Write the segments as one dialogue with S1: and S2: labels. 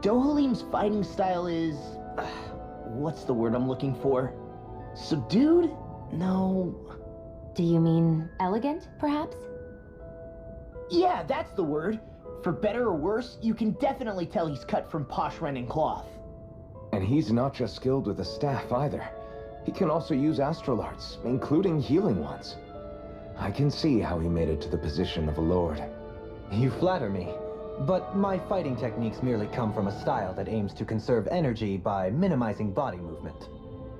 S1: Dohalim's fighting style is... what's the word I'm looking for? Subdued? No...
S2: Do you mean elegant, perhaps?
S1: Yeah, that's the word. For better or worse, you can definitely tell he's cut from posh Renin cloth.
S3: And he's not just skilled with the staff either. He can also use astral arts, including healing ones. I can see how he made it to the position of a lord.
S4: You flatter me, but my fighting techniques merely come from a style that aims to conserve energy by minimizing body movement.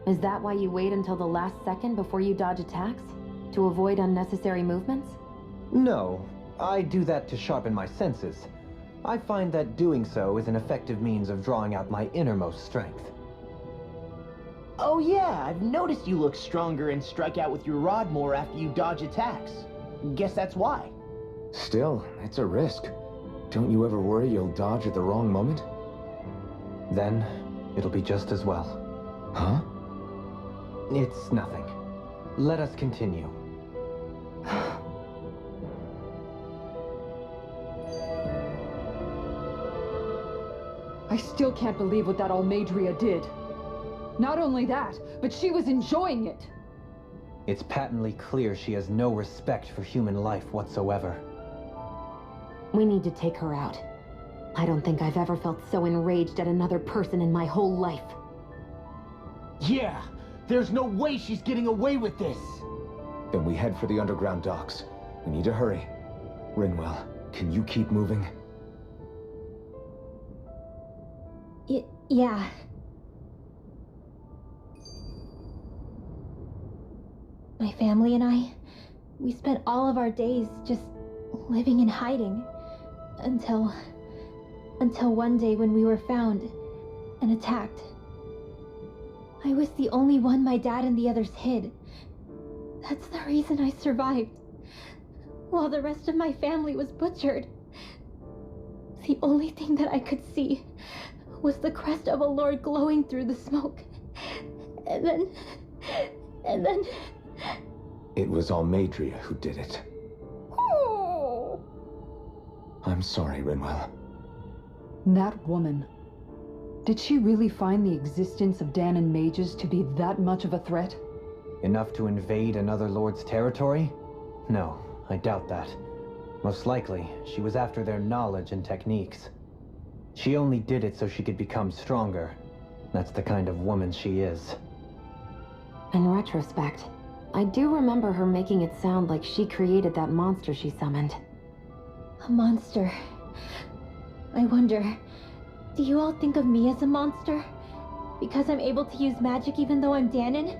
S2: Is that why you wait until the last second before you dodge attacks? To avoid unnecessary movements?
S4: No, I do that to sharpen my senses. I find that doing so is an effective means of drawing out my innermost strength.
S1: Oh yeah, I've noticed you look stronger and strike out with your rod more after you dodge attacks. Guess that's why.
S3: Still, it's a risk. Don't you ever worry you'll dodge at the wrong moment?
S4: Then, it'll be just as well.
S3: Huh?
S4: It's nothing. Let us continue.
S5: I still can't believe what that Almadria did. Not only that, but she was enjoying it.
S4: It's patently clear she has no respect for human life whatsoever.
S2: We need to take her out. I don't think I've ever felt so enraged at another person in my whole life.
S1: Yeah, there's no way she's getting away with this.
S3: Then we head for the underground docks. We need to hurry. Rinwell, can you keep moving?
S6: Yeah. My family and I, we spent all of our days just living in hiding. Until one day when we were found and attacked. I was the only one my dad and the others hid. That's the reason I survived. While the rest of my family was butchered. The only thing that I could see was the crest of a lord glowing through the smoke. And then...
S3: It was Almadria who did it.
S6: Oh.
S3: I'm sorry, Rinwell.
S5: That woman. Did she really find the existence of Danon mages to be that much of a threat?
S4: Enough to invade another lord's territory? No, I doubt that. Most likely, she was after their knowledge and techniques. She only did it so she could become stronger. That's the kind of woman she is.
S2: In retrospect, I do remember her making it sound like she created that monster she summoned.
S6: A monster. I wonder, do you all think of me as a monster? Because I'm able to use magic even though I'm Danon?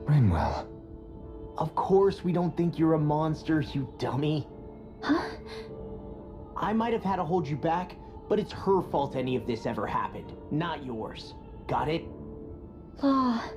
S3: Rinwell.
S1: Of course we don't think you're a monster, you dummy.
S6: Huh?
S1: I might have had to hold you back, but it's her fault any of this ever happened, not yours. Got it?
S6: Ah.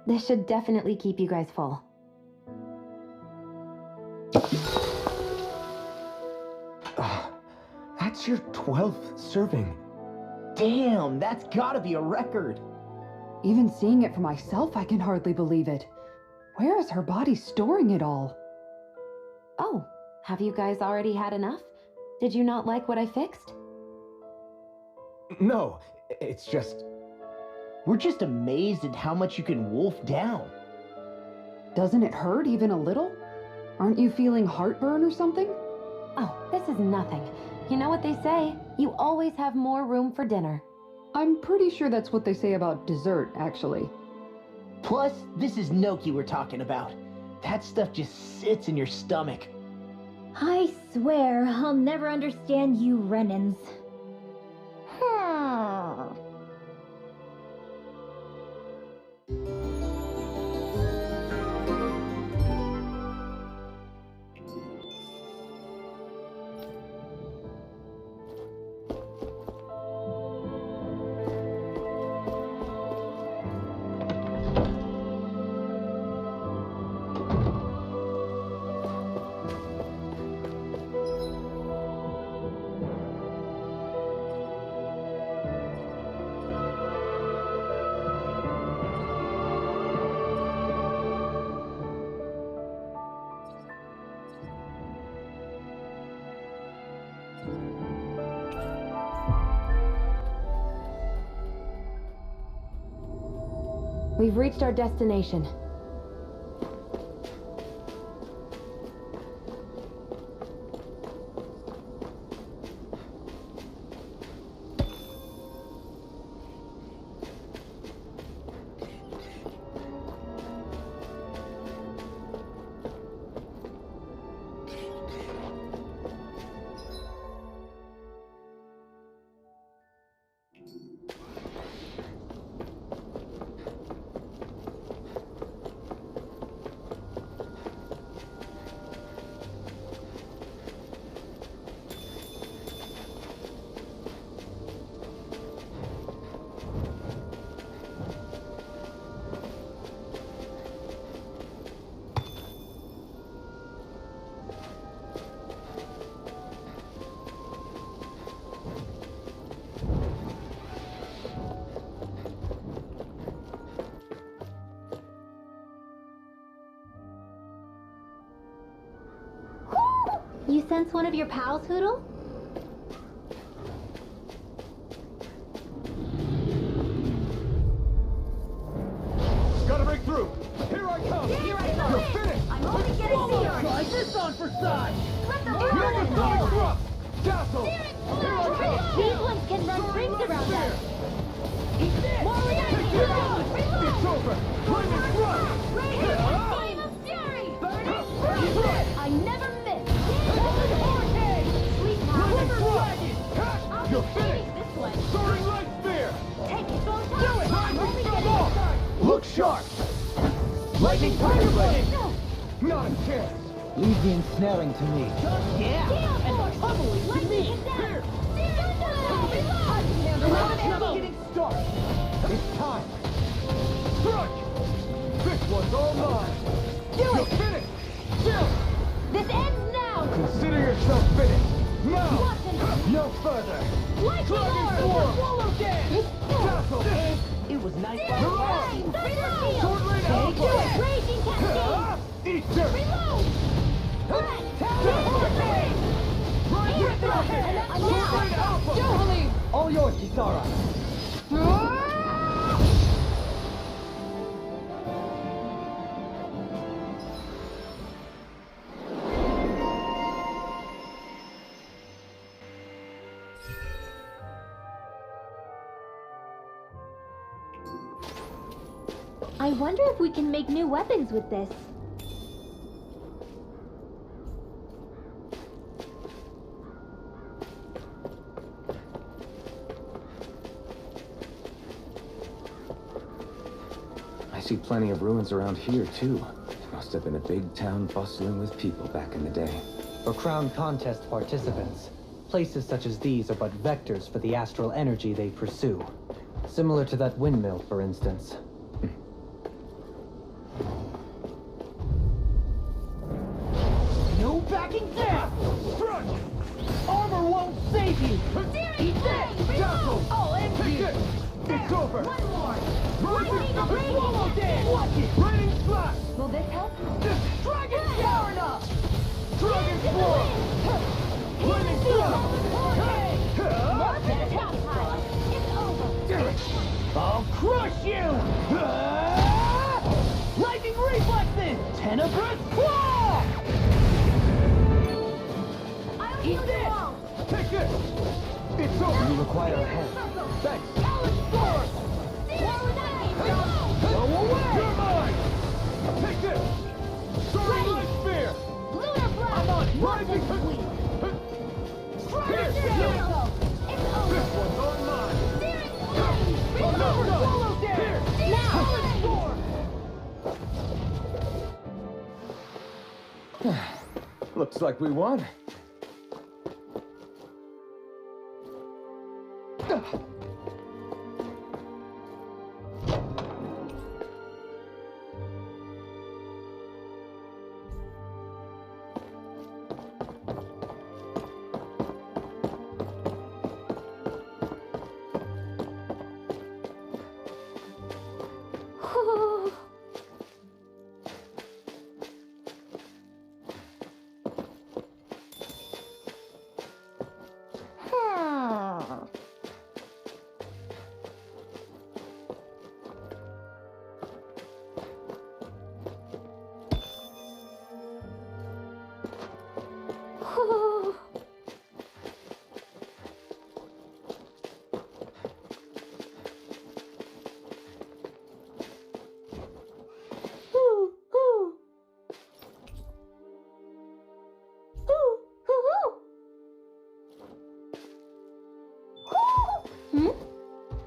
S2: This should definitely keep you guys full.
S3: That's your 12th serving.
S1: Damn, that's gotta be a record.
S5: Even seeing it for myself, I can hardly believe it. Where is her body storing it all?
S2: Oh, have you guys already had enough? Did you not like what I fixed?
S3: No, it's just...
S1: We're just amazed at how much you can wolf down.
S5: Doesn't it hurt even a little? Aren't you feeling heartburn or something?
S2: Oh, this is nothing. You know what they say, you always have more room for dinner.
S5: I'm pretty sure that's what they say about dessert, actually.
S1: Plus, this is Noki we're talking about. That stuff just sits in your stomach.
S6: I swear I'll never understand you Renans.
S2: We've reached our destination.
S6: You sense one of your pals, Hoodle?
S3: Gotta break through! Here I come!
S6: Here I come!
S3: You're finished!
S6: I'm only getting started!
S1: Try this on for size!
S6: Let the
S3: You're
S6: road
S3: going
S6: go!
S3: rough! Dazzle! Here I come!
S6: These ones can run rings around us!
S1: Eat this!
S3: Take it out! It's over! Flame in front!
S6: Flame of fury! I never miss! Sweet
S3: Flame in
S6: power!
S3: front! You're finished!
S6: This one!
S3: Soaring light spear!
S6: Take it, both
S3: Do it!
S6: I'm only
S3: Stop
S6: getting
S3: off!
S6: started!
S3: Look sharp! Lightning tiger blade! Not a chance!
S4: Leave the ensnaring to me.
S1: Yeah! And probably to
S6: Lightning
S1: me!
S6: is down!
S3: Here!
S6: Reload!
S3: Just getting started! It's time! Strike! This one's all mine! You're finished! Still!
S6: This ends now!
S3: Consider yourself finished! Now!
S6: Watch and
S3: No further!
S6: lightning
S3: Dragon
S6: orb!
S3: form! Swallow dance! Dazzle!
S1: It was nice.
S3: Reload!
S6: Reload!
S3: Sword rain
S6: Do
S3: alpha!
S6: it! Raging cascade!
S3: Eat dirt!
S6: Reload!
S3: Right with the head!
S6: I'm
S3: Sword
S6: now!
S3: rain alpha!
S5: Johalee!
S4: All yours, Kisara.
S6: I wonder if we can make new weapons with this.
S3: I see plenty of ruins around here, too. It must have been a big town bustling with people back in the day.
S4: For Crown Contest participants, places such as these are but vectors for the astral energy they pursue. Similar to that windmill, for instance.
S1: Tracking down! Struck! Armor won't save you! He's dead! Doubtful! I'll end you! It's over!
S6: One more!
S1: Swallow dead! Watch it! Raining slash!
S6: Will this help?
S1: Dragon Power enough! Dragon Force! Raining slash!
S6: It's over!
S1: I'll crush you! Lightning reflexes! Tenebrous claw!
S6: I'll
S1: He's
S6: heal you
S1: dead!
S6: all!
S1: Take this! It's over!
S3: You require a hand.
S1: Thanks! Talon Force! Go away! You're mine! Take this! Soaring Light Spear!
S6: Lunar Blast!
S1: I'm on!
S6: Rising
S1: Rising!
S6: Sweep!
S1: Here
S6: Here we go! It's over!
S1: This one's on mine!
S6: Searing
S1: Oh, no,
S6: Flame!
S1: no! Swallow Dare!
S6: Now!
S3: Looks like we won.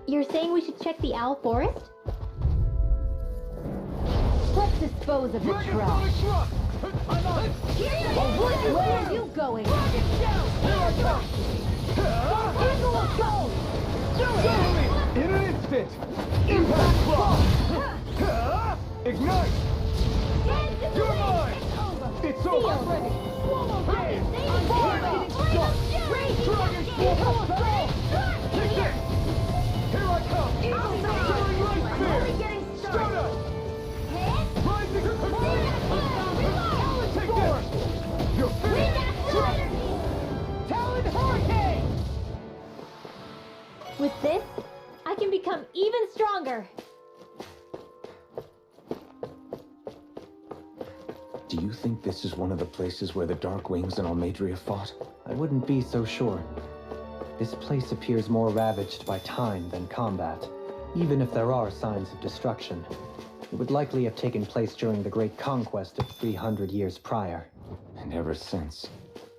S6: You're saying we should check the Owl Forest?
S2: Let's dispose of the
S1: Dragon
S2: trash.
S1: Sonic Truck! I'm on it!
S2: Where are you going?
S1: Rocket Shout! Here I come! Eagle Go! Do it! In an instant! Impact Claw! Ignite! You're mine! It's over!
S6: Already.
S1: Swallow Dare! Fire! Dragon Force! Take this! Here I come! Soaring Light Spear! Start up! Rising! Take this! You're finished! Talon Hurricane!
S6: With this, I can become even stronger.
S3: Do you think this is one of the places where the Dark Wings and Almadria fought?
S4: I wouldn't be so sure. This place appears more ravaged by time than combat. Even if there are signs of destruction, it would likely have taken place during the Great Conquest of 300 years prior.
S3: And ever since,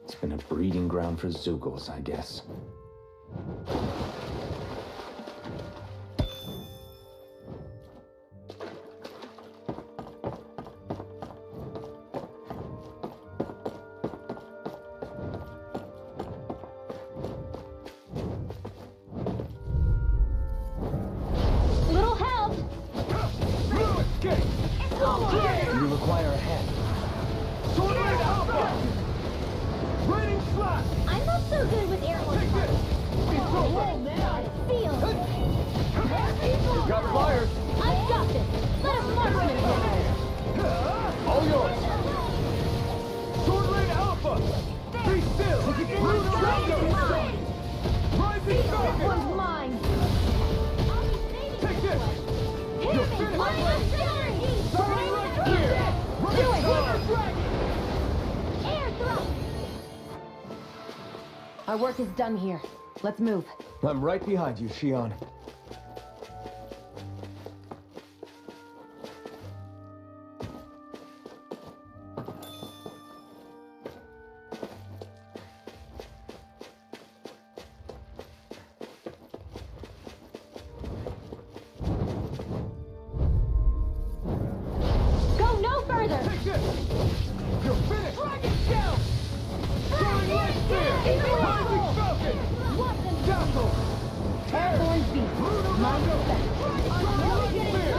S3: it's been a breeding ground for Zeugles, I guess.
S6: Little help!
S1: Escape!
S3: You require a hand.
S1: Sword Red Alpha! Raining Slash!
S6: I'm not so good with airborne
S1: Take this! It's over!
S6: Feel!
S3: You got fired.
S6: I've got this! Let us marksman again!
S3: All yours.
S1: Sword Red Alpha! Be still! Lunar Raptor! Rising Falcon!
S6: One's mine!
S1: Take this! You're finished! Soaring Light Spear!
S6: Do it!
S1: Thunder
S6: Dragon! Air thrust!
S2: Our work is done here. Let's move.
S3: I'm right behind you, Shion.
S6: Go no further!
S1: Take this! You're finished! Dragon Shout! Soaring Light Spear! Rising Falcon! Dazzle!
S2: Airborne beast.
S1: Lunar Raptor! Soaring Light Spear!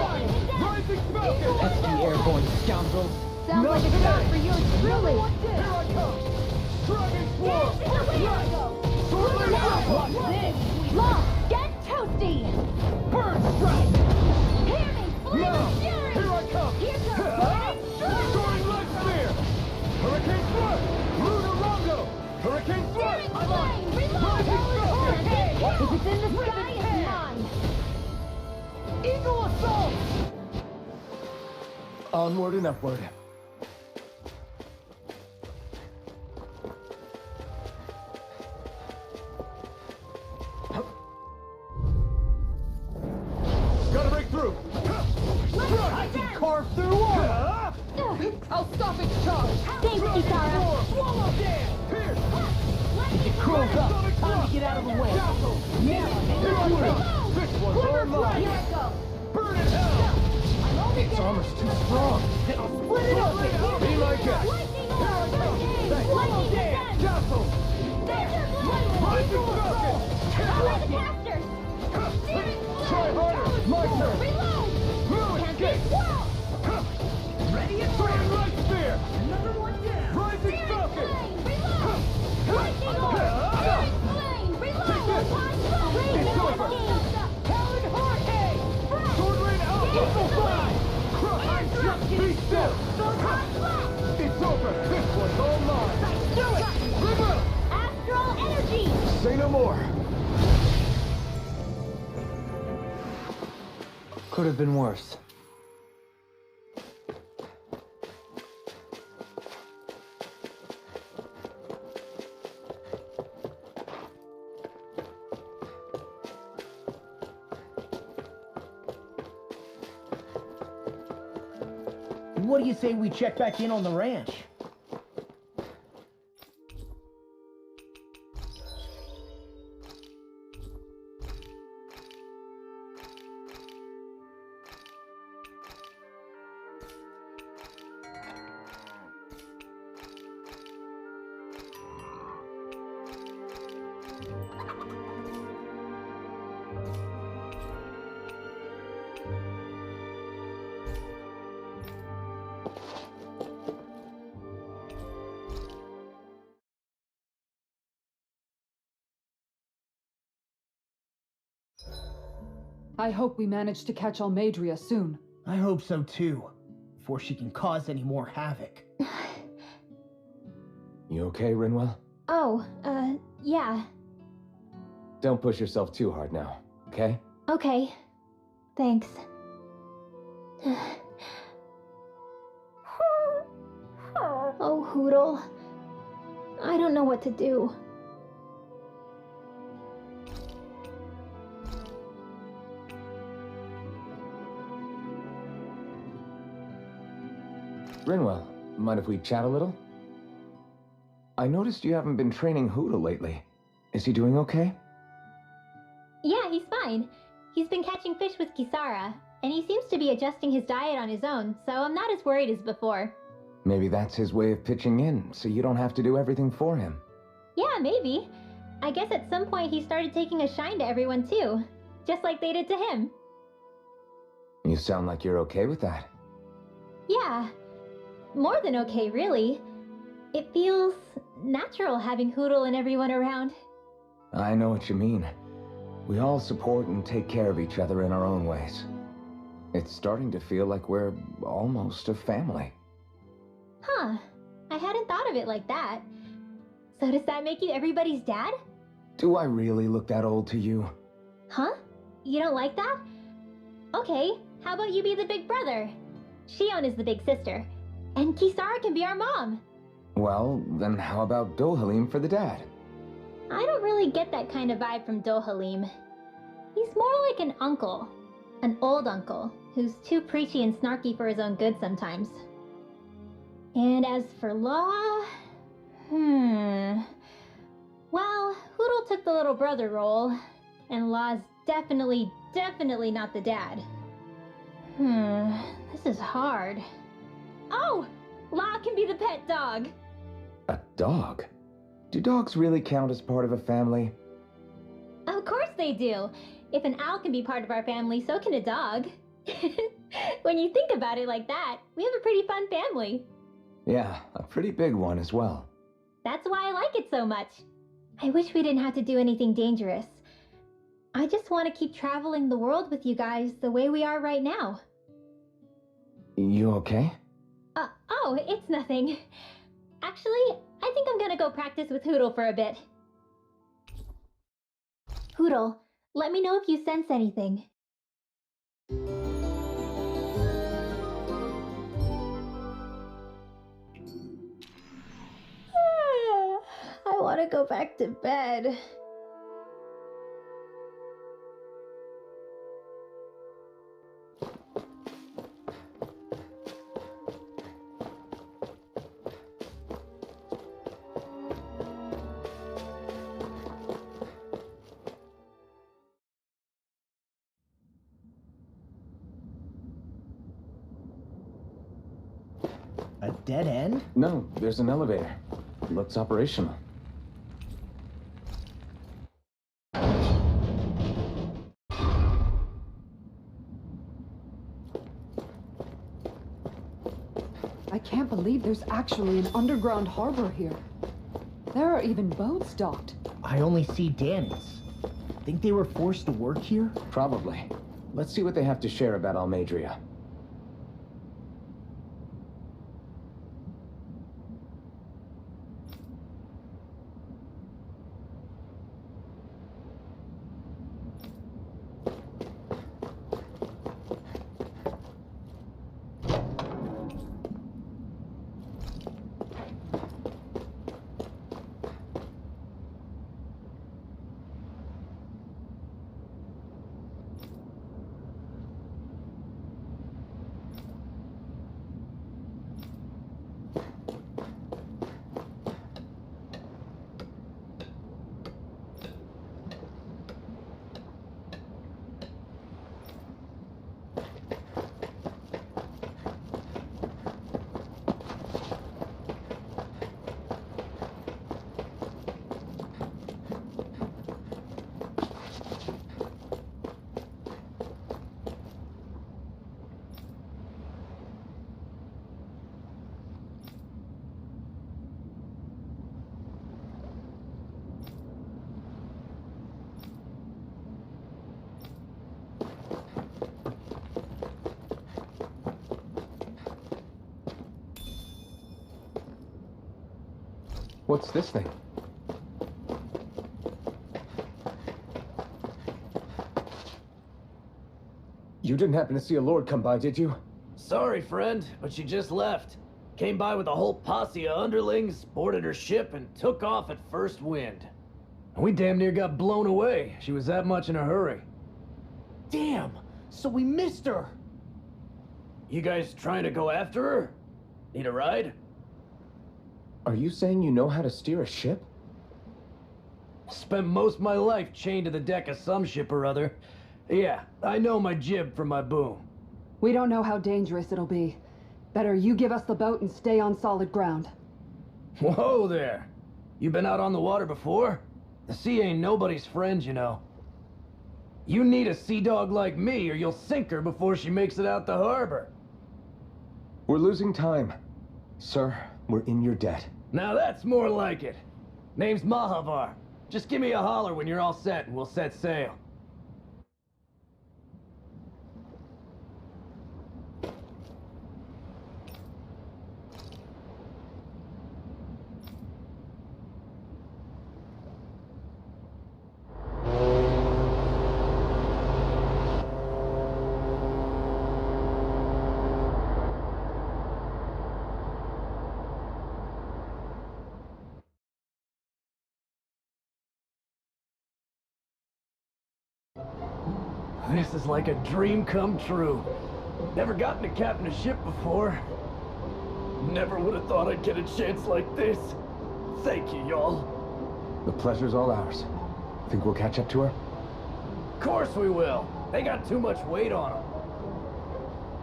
S1: Rising Falcon!
S4: Pesky airborne scoundrels!
S2: Sounds
S1: Not
S2: like a
S1: today.
S2: job for you truly.
S1: Here I come! What's this?
S2: Law, get toasty!
S1: Burn strike!
S2: Hear me, flaming fury!
S1: Here I come!
S2: Here's your burning strike!
S1: Soaring light spear! Hurricane thrust! Lunar Rongo! Hurricane thrust!
S2: Searing flame! Reload! If it's in the sky, it's mine!
S1: Eagle assault! Onward and upward. Gotta break through! I can carve through water!
S5: I'll stop its charge!
S2: Thanks, Kisara!
S1: Swallow dance! Pierce! If it crawls up, time to get out of the way! Now, here I come! This one's all mine!
S2: Here I go!
S1: Burn in hell! Its armor's too strong! I'll split it open! Be my guest!
S2: Lightning
S1: Here I
S2: orb!
S1: come! Thanks!
S2: Lightning
S1: Dance!
S2: descent!
S1: Castle!
S2: Thunder blade!
S1: Rising rocket!
S2: Ally the casters! Searing
S1: Try
S2: flame!
S1: harder! My turn!
S2: Reload!
S1: Blue
S2: Can't
S1: escape!
S2: be swallowed!
S1: Ready and sword light spear!
S2: Another one down!
S1: Rising
S2: Searing
S1: falcon!
S2: flame! Reload! Lightning orb! Searing flame! Reload!
S1: It's over! Talon hurricane! Sword rain out! Eagle fly! Crush! Be still! It's over! This one's all mine! Do it! River!
S2: Astral energy!
S3: Say no more.
S4: Could have been worse.
S1: What do you say we check back in on the ranch?
S5: I hope we manage to catch Almadria soon.
S1: I hope so too, before she can cause any more havoc.
S3: You okay, Rinwell?
S6: Oh, yeah.
S3: Don't push yourself too hard now, okay?
S6: Okay. Thanks. Oh, Hootle. I don't know what to do.
S3: Rinwell, mind if we chat a little? I noticed you haven't been training Huda lately. Is he doing okay?
S6: Yeah, he's fine. He's been catching fish with Kisara, and he seems to be adjusting his diet on his own, so I'm not as worried as before.
S3: Maybe that's his way of pitching in, so you don't have to do everything for him.
S6: Yeah, maybe. I guess at some point he started taking a shine to everyone too, just like they did to him.
S3: You sound like you're okay with that.
S6: Yeah. More than okay, really. It feels natural having Hootle and everyone around.
S3: I know what you mean. We all support and take care of each other in our own ways. It's starting to feel like we're almost a family.
S6: Huh. I hadn't thought of it like that. So does that make you everybody's dad?
S3: Do I really look that old to you?
S6: Huh? You don't like that? Okay, how about you be the big brother? Shion is the big sister. And Kisara can be our mom.
S3: Well, then how about Dohalim for the dad?
S6: I don't really get that kind of vibe from Dohalim. He's more like an uncle. An old uncle, who's too preachy and snarky for his own good sometimes. And as for Law... Well, Hootle took the little brother role, and Law's definitely not the dad. This is hard. Oh! Law can be the pet dog!
S3: A dog? Do dogs really count as part of a family?
S6: Of course they do! If an owl can be part of our family, so can a dog. When you think about it like that, we have a pretty fun family.
S3: Yeah, a pretty big one as well.
S6: That's why I like it so much. I wish we didn't have to do anything dangerous. I just want to keep traveling the world with you guys the way we are right now.
S3: You okay?
S6: Oh, it's nothing. Actually, I think I'm gonna go practice with Hootle for a bit. Hootle, let me know if you sense anything. I want to go back to bed.
S7: A dead end?
S3: No, there's an elevator. Looks operational.
S5: I can't believe there's actually an underground harbor here. There are even boats docked.
S7: I only see Danny's. Think they were forced to work here?
S3: Probably. Let's see what they have to share about Almadria. What's this thing? You didn't happen to see a lord come by, did you?
S8: Sorry, friend, but she just left. Came by with a whole posse of underlings, boarded her ship, and took off at first wind. We damn near got blown away. She was that much in a hurry.
S7: Damn! So we missed her!
S8: You guys trying to go after her? Need a ride?
S3: Are you saying you know how to steer a ship?
S8: Spent most of my life chained to the deck of some ship or other. Yeah, I know my jib from my boom.
S5: We don't know how dangerous it'll be. Better you give us the boat and stay on solid ground.
S8: Whoa there! You been out on the water before? The sea ain't nobody's friend, you know. You need a sea dog like me or you'll sink her before she makes it out the harbor.
S3: We're losing time. Sir, we're in your debt.
S8: Now that's more like it. Name's Mahavar. Just give me a holler when you're all set and we'll set sail. This is like a dream come true. Never gotten to captain a ship before. Never would have thought I'd get a chance like this. Thank you, y'all.
S3: The pleasure's all ours. Think we'll catch up to her?
S8: Of course we will. They got too much weight on them.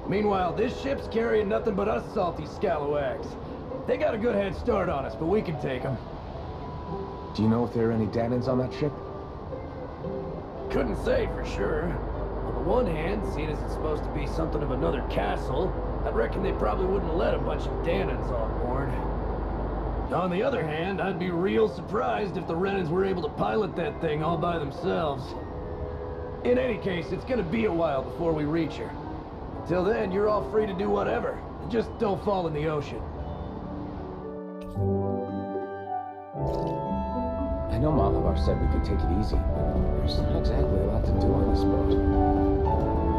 S8: Meanwhile, this ship's carrying nothing but us salty scalawags. They got a good head start on us, but we can take them.
S3: Do you know if there are any Danans on that ship?
S8: Couldn't say for sure. On the one hand, seeing as it's supposed to be something of another castle, I'd reckon they probably wouldn't let a bunch of Danans on board. On the other hand, I'd be real surprised if the Renans were able to pilot that thing all by themselves. In any case, it's gonna be a while before we reach her. Till then, you're all free to do whatever. Just don't fall in the ocean.
S3: I know Malabar said we could take it easy, but there's not exactly a lot to do on this boat.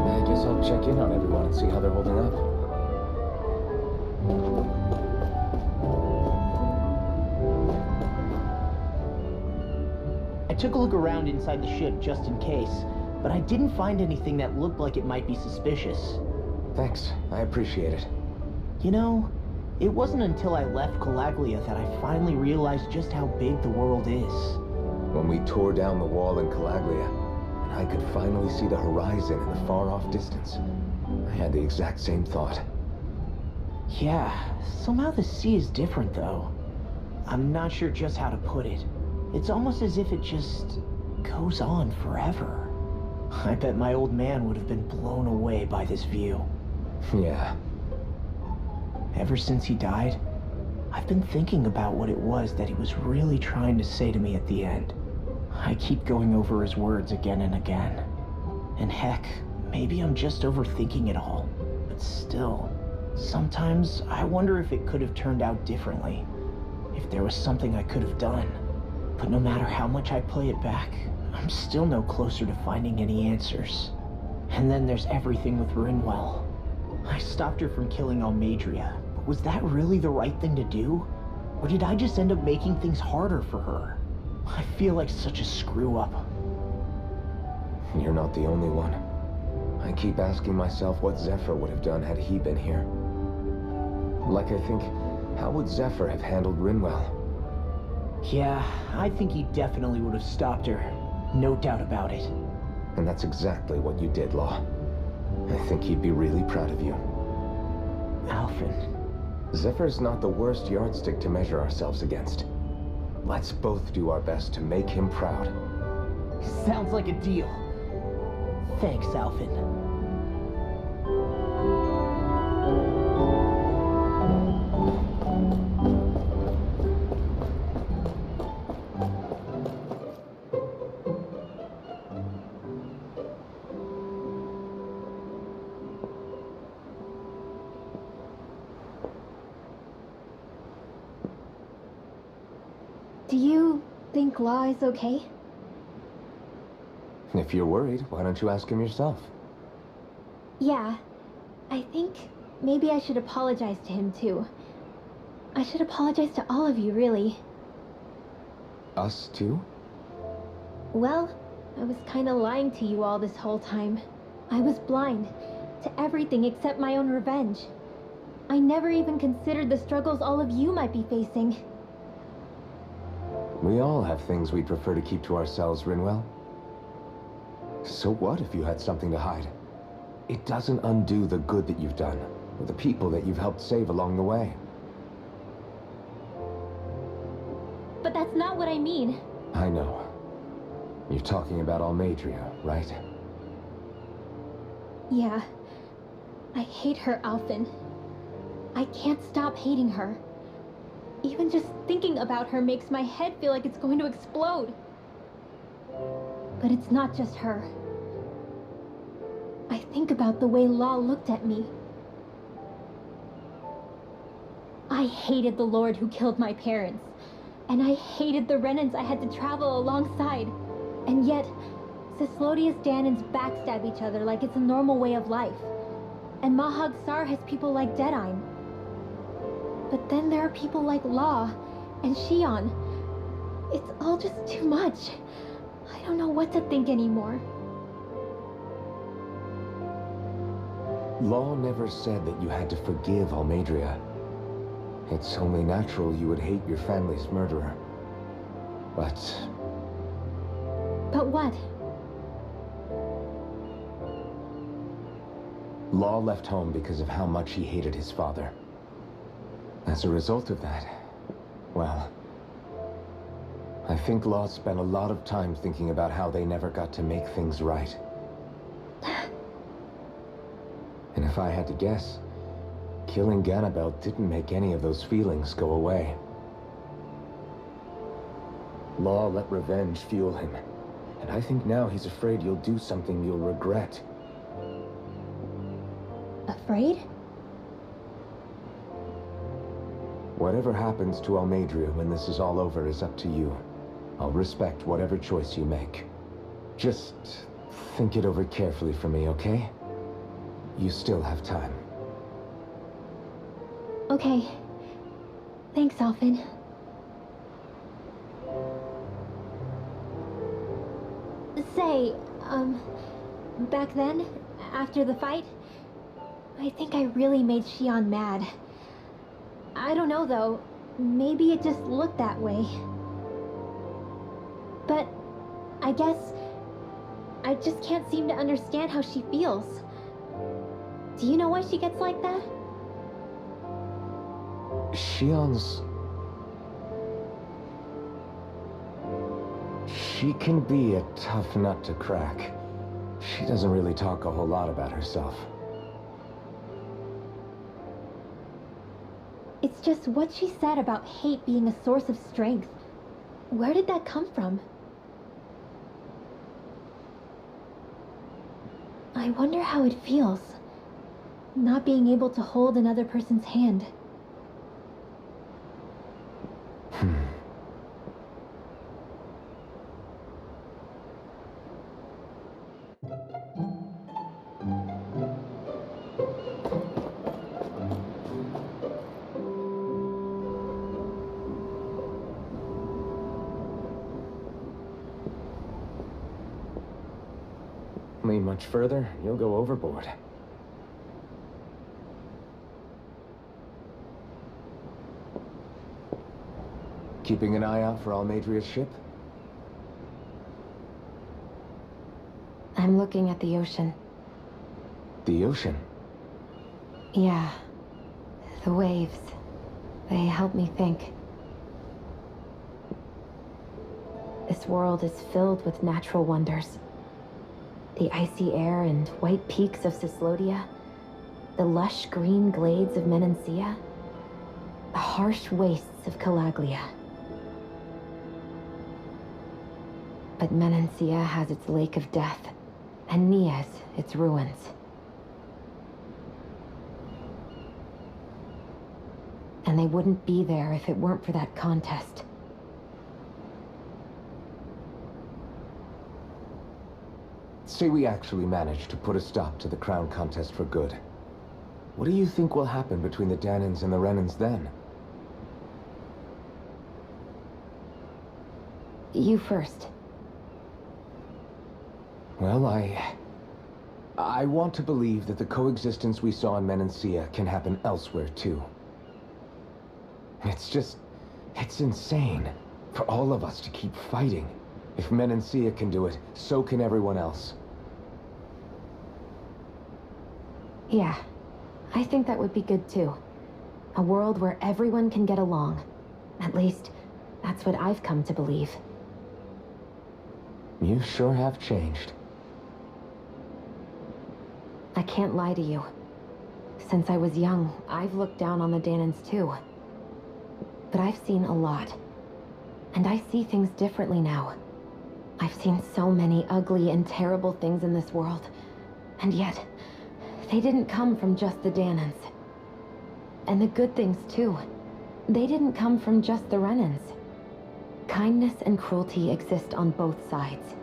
S3: I guess I'll check in on everyone and see how they're holding up.
S7: I took a look around inside the ship just in case, but I didn't find anything that looked like it might be suspicious.
S3: Thanks, I appreciate it.
S7: You know, it wasn't until I left Calaglia that I finally realized just how big the world is.
S3: When we tore down the wall in Calaglia, and I could finally see the horizon in the far-off distance, I had the exact same thought.
S7: Yeah, somehow the sea is different though. I'm not sure just how to put it. It's almost as if it just goes on forever. I bet my old man would have been blown away by this view.
S3: Yeah.
S7: Ever since he died, I've been thinking about what it was that he was really trying to say to me at the end. I keep going over his words again and again. And heck, maybe I'm just overthinking it all. But still, sometimes I wonder if it could have turned out differently. If there was something I could have done. But no matter how much I play it back, I'm still no closer to finding any answers. And then there's everything with Rinwell. I stopped her from killing Almadria, but was that really the right thing to do? Or did I just end up making things harder for her? I feel like such a screw-up.
S3: You're not the only one. I keep asking myself what Zephyr would have done had he been here. Like I think, how would Zephyr have handled Rinwell?
S7: Yeah, I think he definitely would have stopped her. No doubt about it.
S3: And that's exactly what you did, Law. I think he'd be really proud of you.
S7: Alphen.
S3: Zephyr's not the worst yardstick to measure ourselves against. Let's both do our best to make him proud.
S7: Sounds like a deal. Thanks, Alphen.
S6: Do you think Law is okay?
S3: If you're worried, why don't you ask him yourself?
S6: Yeah. I think maybe I should apologize to him too. I should apologize to all of you, really.
S3: Us too?
S6: Well, I was kinda lying to you all this whole time. I was blind to everything except my own revenge. I never even considered the struggles all of you might be facing.
S3: We all have things we'd prefer to keep to ourselves, Rinwell. So what if you had something to hide? It doesn't undo the good that you've done, or the people that you've helped save along the way.
S6: But that's not what I mean.
S3: I know. You're talking about Almadria, right?
S6: Yeah. I hate her, Alphen. I can't stop hating her. Even just thinking about her makes my head feel like it's going to explode. But it's not just her. I think about the way Law looked at me. I hated the Lord who killed my parents. And I hated the Renans I had to travel alongside. And yet, Cislodius Danans backstab each other like it's a normal way of life. And Mahag Sar has people like Deadine. But then there are people like Law and Shion. It's all just too much. I don't know what to think anymore.
S3: Law never said that you had to forgive Almadria. It's only natural you would hate your family's murderer. But
S6: what?
S3: Law left home because of how much he hated his father. As a result of that, well, I think Law spent a lot of time thinking about how they never got to make things right. And if I had to guess, killing Ganabel didn't make any of those feelings go away. Law let revenge fuel him. And I think now he's afraid you'll do something you'll regret.
S6: Afraid?
S3: Whatever happens to Almadria when this is all over is up to you. I'll respect whatever choice you make. Just think it over carefully for me, okay? You still have time.
S6: Okay. Thanks, Alphen. Say, back then, after the fight, I think I really made Xion mad. I don't know, though. Maybe it just looked that way. But I guess I just can't seem to understand how she feels. Do you know why she gets like that?
S3: She can be a tough nut to crack. She doesn't really talk a whole lot about herself.
S6: It's just what she said about hate being a source of strength. Where did that come from? I wonder how it feels, not being able to hold another person's hand.
S3: Lean much further, you'll go overboard. Keeping an eye out for Almadria's ship?
S2: I'm looking at the ocean.
S3: The ocean?
S2: Yeah. The waves. They help me think. This world is filled with natural wonders. The icy air and white peaks of Cislodia, the lush green glades of Menancia, the harsh wastes of Calaglia. But Menancia has its Lake of Death, and Nias its ruins. And they wouldn't be there if it weren't for that contest.
S3: Say we actually manage to put a stop to the crown contest for good. What do you think will happen between the Danans and the Renans then?
S2: You first.
S3: Well, I want to believe that the coexistence we saw in Menancia can happen elsewhere, too. It's insane for all of us to keep fighting. If Menancia can do it, so can everyone else.
S2: Yeah, I think that would be good too. A world where everyone can get along. At least, that's what I've come to believe.
S3: You sure have changed.
S2: I can't lie to you. Since I was young, I've looked down on the Danans too. But I've seen a lot. And I see things differently now. I've seen so many ugly and terrible things in this world. And yet, they didn't come from just the Danans. And the good things too. They didn't come from just the Renans. Kindness and cruelty exist on both sides.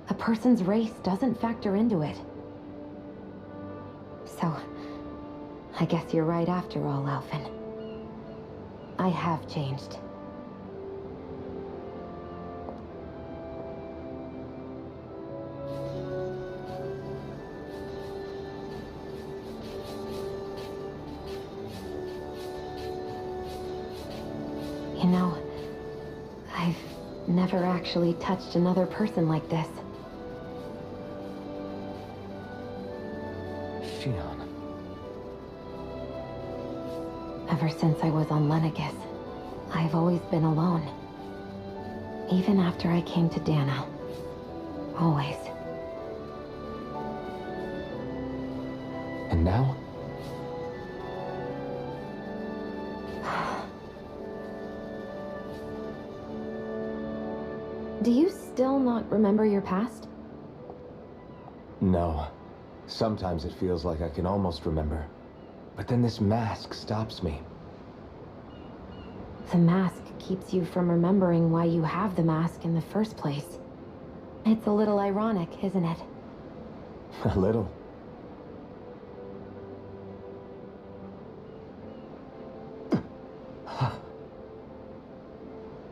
S2: A person's race doesn't factor into it. So, I guess you're right after all, Alphen. I have changed. You know, I've never actually touched another person like this.
S3: Xion.
S2: Ever since I was on Lenegis, I've always been alone. Even after I came to Dana. Always.
S3: And now?
S2: Do you still not remember your past?
S3: No. Sometimes it feels like I can almost remember. But then this mask stops me.
S2: The mask keeps you from remembering why you have the mask in the first place. It's a little ironic, isn't it?
S3: A little.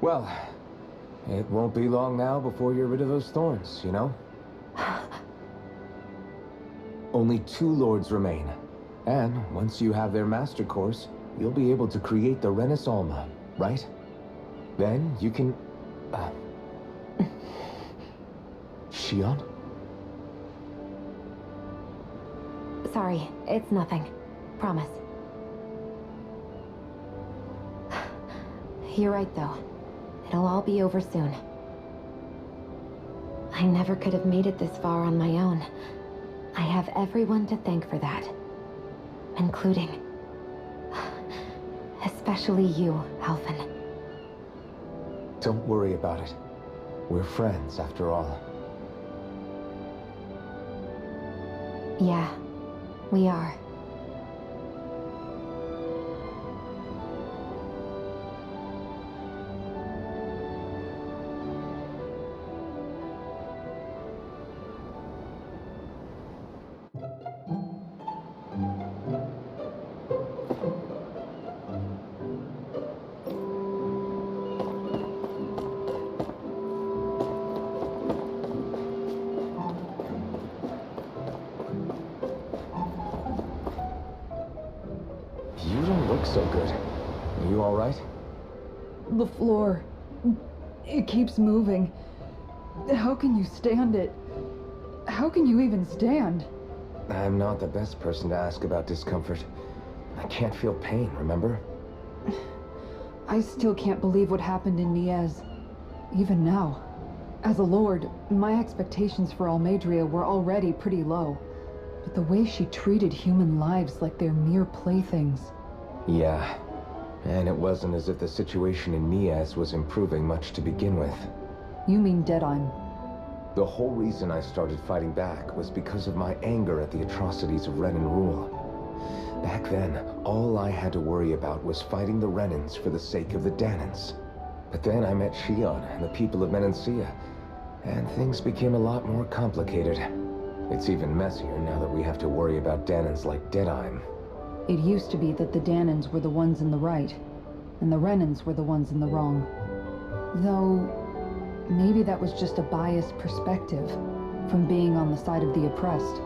S3: Well, it won't be long now before you're rid of those thorns, you know? Only 2 lords remain. And once you have their master course, you'll be able to create the Renis Alma, right? Then you can... Shion?
S2: Sorry, it's nothing. Promise. You're right, though. It'll all be over soon. I never could have made it this far on my own. I have everyone to thank for that. Including... especially you, Alvin.
S3: Don't worry about it. We're friends, after all.
S2: Yeah, we are.
S3: You don't look so good. Are you all right?
S5: The floor. It keeps moving. How can you stand it? How can you even stand?
S3: I'm not the best person to ask about discomfort. I can't feel pain, remember?
S5: I still can't believe what happened in Niez. Even now. As a lord, my expectations for Almeidrea were already pretty low. But the way she treated human lives like they're mere playthings.
S3: Yeah. And it wasn't as if the situation in Niez was improving much to begin with.
S5: You mean Deadheim?
S3: The whole reason I started fighting back was because of my anger at the atrocities of Renin rule. Back then, all I had to worry about was fighting the Renins for the sake of the Danans. But then I met Shion and the people of Menancia, and things became a lot more complicated. It's even messier now that we have to worry about Danans like Deadheim.
S5: It used to be that the Danans were the ones in the right, and the Renins were the ones in the wrong. Though, maybe that was just a biased perspective from being on the side of the oppressed.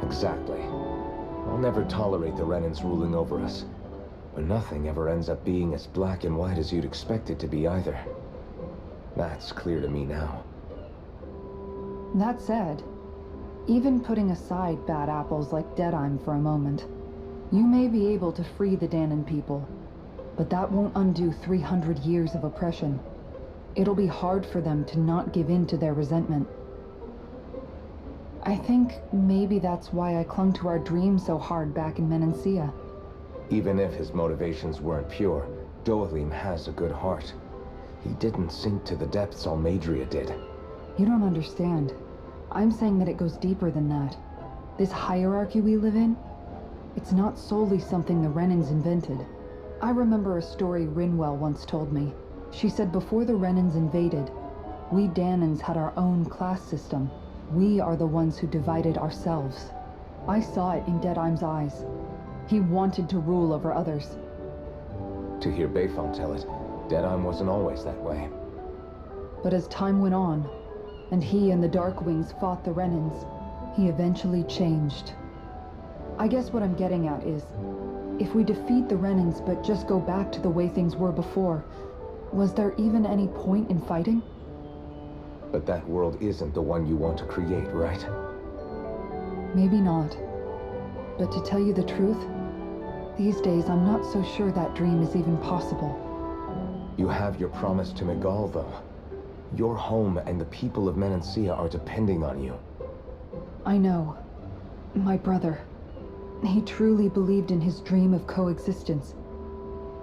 S3: Exactly. I'll never tolerate the Renins ruling over us. But nothing ever ends up being as black and white as you'd expect it to be either. That's clear to me now.
S5: That said, even putting aside bad apples like Deadheim for a moment, you may be able to free the Danan people, but that won't undo 300 years of oppression. It'll be hard for them to not give in to their resentment. I think maybe that's why I clung to our dream so hard back in Menancia.
S3: Even if his motivations weren't pure, Dohalim has a good heart. He didn't sink to the depths Almeidrea did.
S5: You don't understand. I'm saying that it goes deeper than that. This hierarchy we live in, it's not solely something the Renins invented. I remember a story Rinwell once told me. She said before the Renins invaded, we Danans had our own class system. We are the ones who divided ourselves. I saw it in Deadheim's eyes. He wanted to rule over others.
S3: To hear Beifong tell it, Deadheim wasn't always that way.
S5: But as time went on, and he and the Darkwings fought the Renins, he eventually changed. I guess what I'm getting at is, if we defeat the Renins but just go back to the way things were before, was there even any point in fighting?
S3: But that world isn't the one you want to create, right?
S5: Maybe not. But to tell you the truth, these days I'm not so sure that dream is even possible.
S3: You have your promise to Miguel, though. Your home and the people of Menancia are depending on you.
S5: I know. My brother. He truly believed in his dream of coexistence.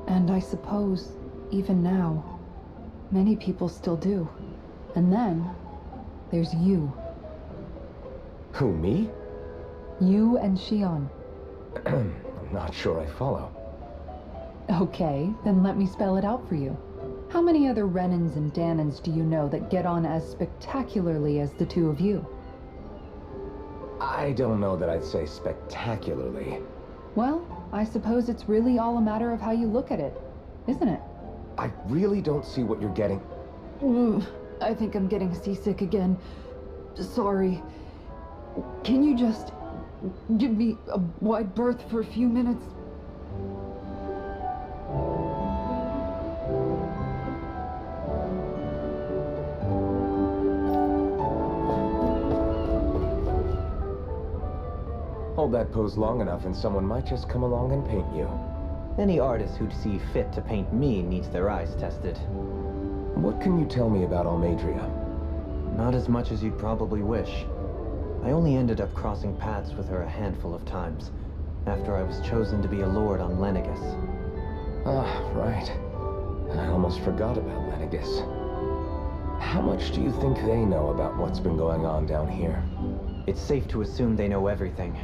S5: And I suppose, even now, many people still do. And then, there's you.
S3: Who, me?
S5: You and Shion.
S3: I'm not sure I follow.
S5: Okay, then let me spell it out for you. How many other Renans and Danans do you know that get on as spectacularly as the two of you?
S3: I don't know that I'd say spectacularly.
S5: Well, I suppose it's really all a matter of how you look at it, isn't it?
S3: I really don't see what you're getting.
S5: I think I'm getting seasick again. Sorry. Can you just give me a wide berth for a few minutes?
S3: Hold that pose long enough and someone might just come along and paint you.
S4: Any artist who'd see fit to paint me needs their eyes tested.
S3: What can you tell me about Almadria?
S4: Not as much as you'd probably wish. I only ended up crossing paths with her a handful of times, after I was chosen to be a lord on Lenegus.
S3: Ah, right. I almost forgot about Lenegus. How much do you think they know about what's been going on down here?
S4: It's safe to assume they know everything,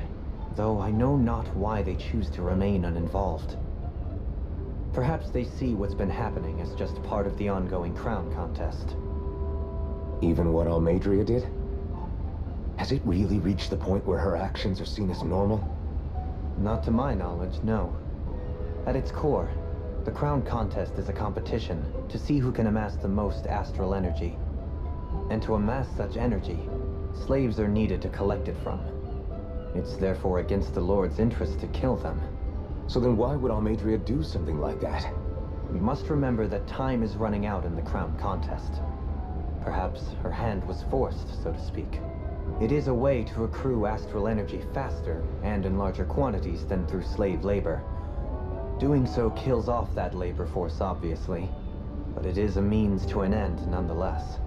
S4: though I know not why they choose to remain uninvolved. Perhaps they see what's been happening as just part of the ongoing crown contest.
S3: Even what Almadria did? Has it really reached the point where her actions are seen as normal?
S4: Not to my knowledge, no. At its core, the crown contest is a competition to see who can amass the most astral energy. And to amass such energy, slaves are needed to collect it from. It's therefore against the Lord's interest to kill them.
S3: So then why would Almadria do something like that?
S4: We must remember that time is running out in the crown contest. Perhaps her hand was forced, so to speak. It is a way to accrue astral energy faster and in larger quantities than through slave labor. Doing so kills off that labor force, obviously, but it is a means to an end nonetheless.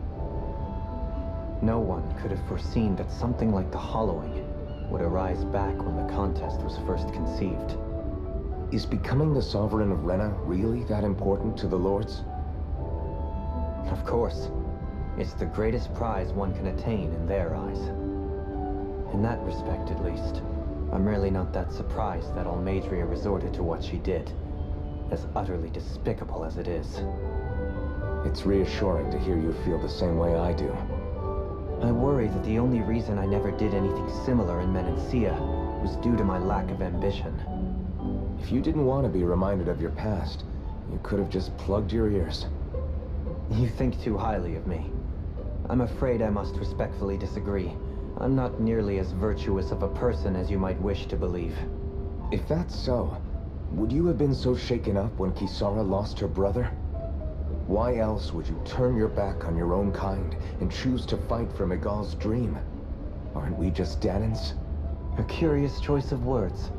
S4: No one could have foreseen that something like the Hollowing would arise back when the contest was first conceived.
S3: Is becoming the Sovereign of Rena really that important to the Lords?
S4: Of course. It's the greatest prize one can attain in their eyes. In that respect, at least, I'm really not that surprised that Almadria resorted to what she did, as utterly despicable as it is.
S3: It's reassuring to hear you feel the same way I do.
S4: I worry that the only reason I never did anything similar in Menancia was due to my lack of ambition.
S3: If you didn't want to be reminded of your past, you could have just plugged your ears.
S4: You think too highly of me. I'm afraid I must respectfully disagree. I'm not nearly as virtuous of a person as you might wish to believe.
S3: If that's so, would you have been so shaken up when Kisara lost her brother? Why else would you turn your back on your own kind and choose to fight for Miguel's dream? Aren't we just Danans?
S4: A curious choice of words.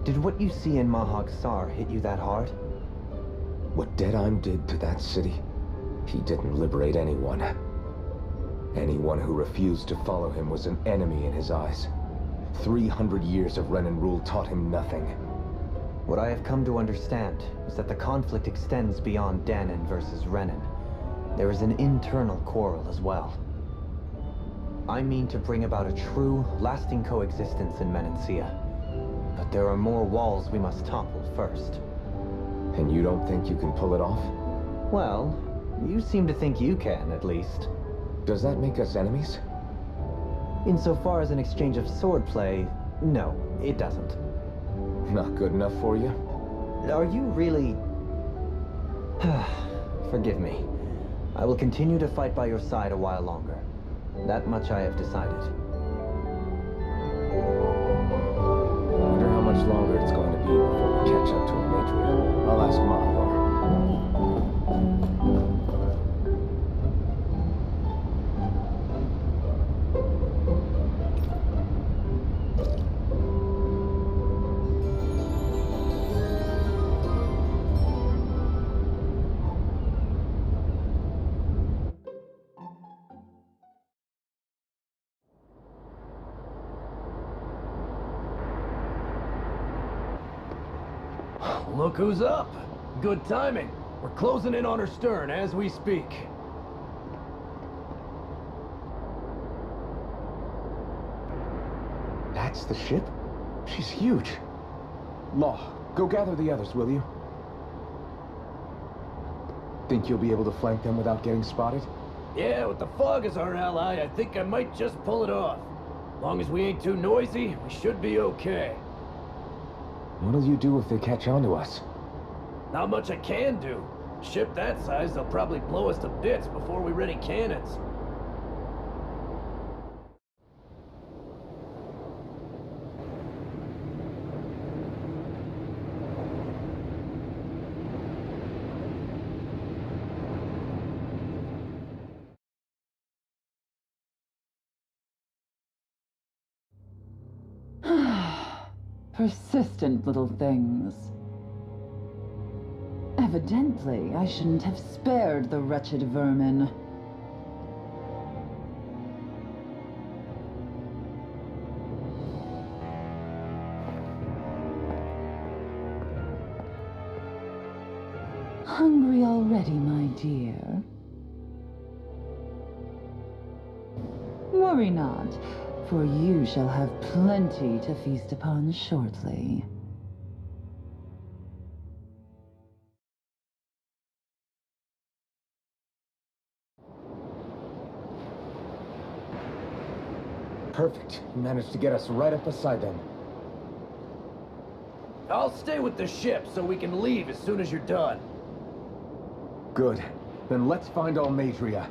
S4: Did what you see in Mahag Sar hit you that hard?
S3: What Deadheim did to that city, he didn't liberate anyone. Anyone who refused to follow him was an enemy in his eyes. 300 years of Renan rule taught him nothing.
S4: What I have come to understand is that the conflict extends beyond Danan versus Renan. There is an internal quarrel as well. I mean to bring about a true, lasting coexistence in Menancia. But there are more walls we must topple first.
S3: And you don't think you can pull it off?
S4: Well, you seem to think you can, at least.
S3: Does that make us enemies?
S4: Insofar as an exchange of swordplay, no, it doesn't.
S3: Not good enough for you?
S4: Are you really... Forgive me. I will continue to fight by your side a while longer. That much I have decided.
S3: I wonder how much longer it's going to be before we catch up to Almadria. I'll ask Margot.
S8: Look who's up. Good timing. We're closing in on her stern as we speak.
S3: That's the ship? She's huge. Law, go gather the others, will you? Think you'll be able to flank them without getting spotted?
S8: Yeah, with the fog as our ally, I think I might just pull it off. Long as we ain't too noisy, we should be okay.
S3: What'll you do if they catch on to us?
S8: Not much I can do. Ship that size, they'll probably blow us to bits before we ready cannons.
S5: Persistent little things. Evidently, I shouldn't have spared the wretched vermin. Hungry already, my dear? Worry not, for you shall have plenty to feast upon shortly.
S3: Perfect. You managed to get us right up beside them.
S8: I'll stay with the ship so we can leave as soon as you're done.
S3: Good. Then let's find Almadria.